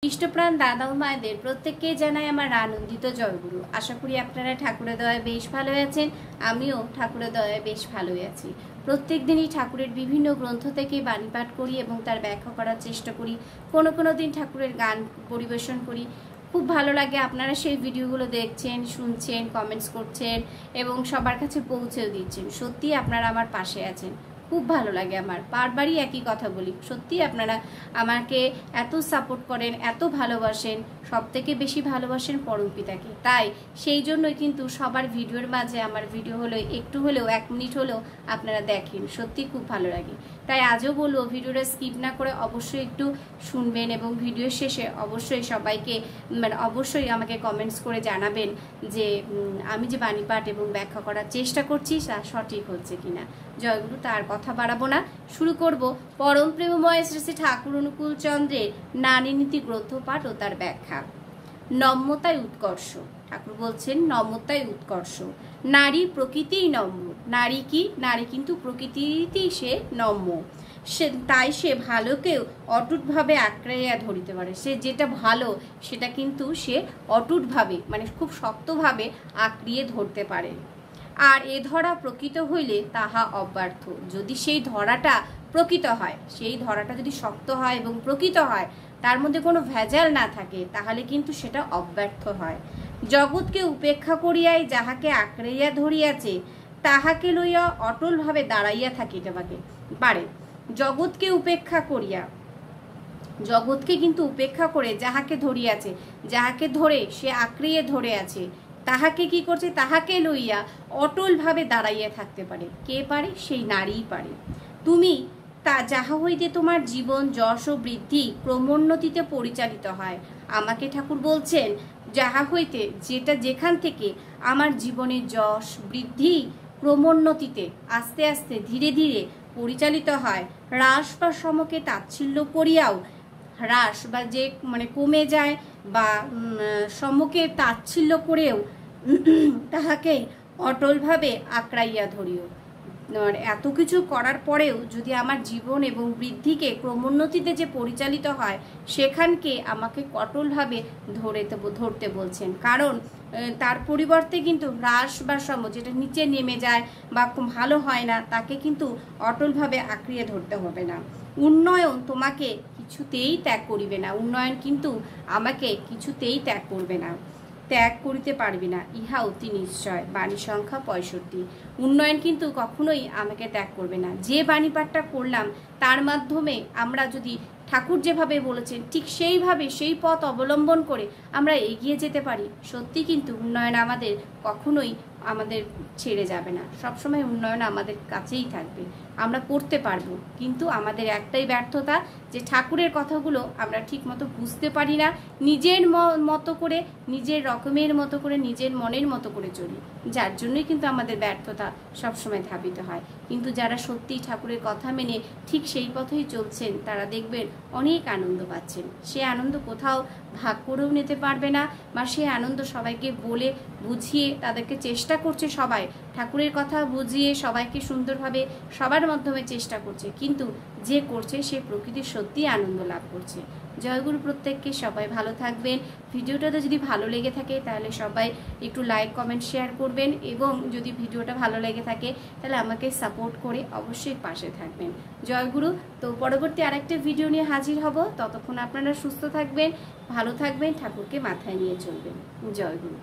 ইষ্টপ্রাণ দাদা ও মায়েদের প্রত্যেককে জানাই আমার আনন্দিত জয়গুরু। আশা করি আপনারা ঠাকুরের দয়ায় বেশ ভালো আছেন। আমিও ঠাকুরের দয়ায় বেশ ভালোই আছি। প্রত্যেক দিনই ঠাকুরের বিভিন্ন গ্রন্থ থেকে বাণী পাঠ করি এবং তার ব্যাখ্যা করার চেষ্টা করি। কোনো দিন ঠাকুরের গান পরিবেশন করি। খুব ভালো লাগে, আপনারা সেই ভিডিওগুলো দেখছেন, শুনছেন, কমেন্টস করছেন এবং সবার কাছে পৌঁছেও দিচ্ছেন। সত্যি আপনারা আমার পাশে আছেন, খুব ভালো লাগে। আমার বারবারই একই কথা বলি, সত্যি আপনারা আমাকে এত সাপোর্ট করেন, এত ভালোবাসেন, সব থেকে বেশি ভালোবাসেন পরম পিতাকে। তাই সেই জন্যই কিন্তু সবার ভিডিওর মাঝে আমার ভিডিও হলো একটু হলেও 1 মিনিট হলেও আপনারা দেখেন, সত্যি খুব ভালো লাগে। তাই আজও বলবো, ভিডিওটা স্কিপ না করে অবশ্যই একটু শুনবেন এবং ভিডিওর শেষে অবশ্যই সবাইকে অবশ্যই আমাকে কমেন্টস করে জানাবেন যে আমি যে বাণী পাঠ এবং ব্যাখ্যা করার চেষ্টা করছি তা সঠিক হচ্ছে কিনা। জয়গুরু, তার কথা বাড়াবো না, শুরু করব পরম প্রেমময় শ্রী শ্রী ঠাকুর অনুকূল চন্দ্রের নারী নীতি গ্রন্থ পাঠ ও তার ব্যাখ্যা। নম্রতায় উৎকর্ষ। ঠাকুর বলছেন নম্রতায় উৎকর্ষ। নারী প্রকৃতিই নম্র। নারী কি? নারী কিন্তু প্রকৃতিতেই সে নম্র। তাই সে ভালোকেও অটুটভাবে আঁকড়াইয়া ধরিতে পারে। সে যেটা ভালো সেটা কিন্তু সে অটুটভাবে খুব শক্তভাবে আঁকড়িয়ে ধরতে পারে। আর এ ধরা প্রকৃত হইলে তাহা অব্যর্থ। যদি সেই ধরাটা প্রকৃত হয়, সেই ধরাটা যদি শক্ত হয় এবং প্রকৃত হয়, তার মধ্যে কোনো ভেজাল না থাকে, তাহলে কিন্তু সেটা অব্যর্থ হয়। জগৎকে উপেক্ষা করিয়াই যাহাকে আঁকড়াইয়া ধরিয়াছে, তাহাকে লইয়া অটলভাবে দাঁড়াইয়া থাকিতে পারে। জগৎকে উপেক্ষা করিয়া, জগৎকে কিন্তু উপেক্ষা করে যাহাকে ধরিয়াছে, যাহাকে ধরে সে আঁকড়িয়ে ধরে আছে, তাহাকে কি করছে? তাহাকে লইয়া অটলভাবে দাঁড়াইয়া থাকতে পারে। কে পারে? সেই নারীই পারে। তুমি তা যাহা হইতে তোমার জীবন যশ ও বৃদ্ধি ক্রমোন্নতিতে পরিচালিত হয়। আমাকে ঠাকুর বলছেন, যাহা হইতে, যেটা যেখান থেকে আমার জীবনের যশ বৃদ্ধি ক্রমোন্নতিতে আস্তে আস্তে ধীরে ধীরে পরিচালিত হয়, হ্রাস বা সমকে তাচ্ছিল্য করিয়াও, হ্রাস বা যে কমে যায় বা সমকে তাচ্ছিল্য করেও তাহাকে অটলভাবে আঁকড়াইয়া ধরিও। এত কিছু করার পরেও যদি আমার জীবন এবং বৃদ্ধিকে ক্রমোন্নতিতে যে পরিচালিত হয়, সেখানকে আমাকে অটলভাবে ধরতে বলছেন। কারণ তার পরিবর্তে কিন্তু হ্রাস বা সম, যেটা নিচে নেমে যায় বা ভালো হয় না, তাকে কিন্তু অটলভাবে আঁকড়িয়ে ধরতে হবে না। উন্নয়ন তোমাকে কিছুতেই ত্যাগ করিবে না। উন্নয়ন কিন্তু আমাকে কিছুতেই ত্যাগ করবে না, ত্যাগ করিতে পারবে না, ইহা অতি নিশ্চয়। বাণী সংখ্যা 65। উন্নয়ন কিন্তু কখনোই আমাকে ত্যাগ করবে না। যে বাণী পাঠটা করলাম তার মাধ্যমে আমরা যদি ঠাকুর যেভাবে বলেছেন ঠিক সেইভাবে সেই পথ অবলম্বন করে আমরা এগিয়ে যেতে পারি, সত্যি কিন্তু উন্নয়ন আমাদের কখনোই আমাদের ছেড়ে যাবে না। সবসময় উন্নয়ন আমাদের কাছেই থাকবে, আমরা করতে পারবো। কিন্তু আমাদের একটাই ব্যর্থতা, যে ঠাকুরের কথাগুলো আমরা ঠিক মতো বুঝতে পারি না, নিজের মতো করে, নিজের রকমের মতো করে, নিজের মনের মতো করে চলি, যার জন্যই কিন্তু আমাদের ব্যর্থতা সবসময় ধাবিত হয়। কিন্তু যারা সত্যিই ঠাকুরের কথা মেনে ঠিক সেই পথেই চলছেন, তারা দেখবেন অনেক আনন্দ পাচ্ছেন। সে আনন্দ কোথাও ভাগ করেও নিতে পারবে না, বা সে আনন্দ সবাইকে বলে বুঝিয়ে তাদেরকে চেষ্টা করছে, সবাই ঠাকুরের কথা বুঝিয়ে সবাইকে সুন্দরভাবে সবার মাধ্যমে চেষ্টা করছে, কিন্তু যে করছে সে প্রকৃতির সত্যি আনন্দ লাভ করছে। জয়গুরু, প্রত্যেককে সবাই ভালো থাকবেন। ভিডিওটাতে যদি ভালো লেগে থাকে তাহলে সবাই একটু লাইক, কমেন্ট, শেয়ার করবেন এবং যদি ভিডিওটা ভালো লেগে থাকে তাহলে আমাকে সাপোর্ট করে অবশ্যই পাশে থাকবেন। জয়গুরু। তো পরবর্তী আরেকটা ভিডিও নিয়ে হাজির হব, ততক্ষণ আপনারা সুস্থ থাকবেন, ভালো থাকবেন, ঠাকুরকে মাথায় নিয়ে চলবেন। জয়গুরু।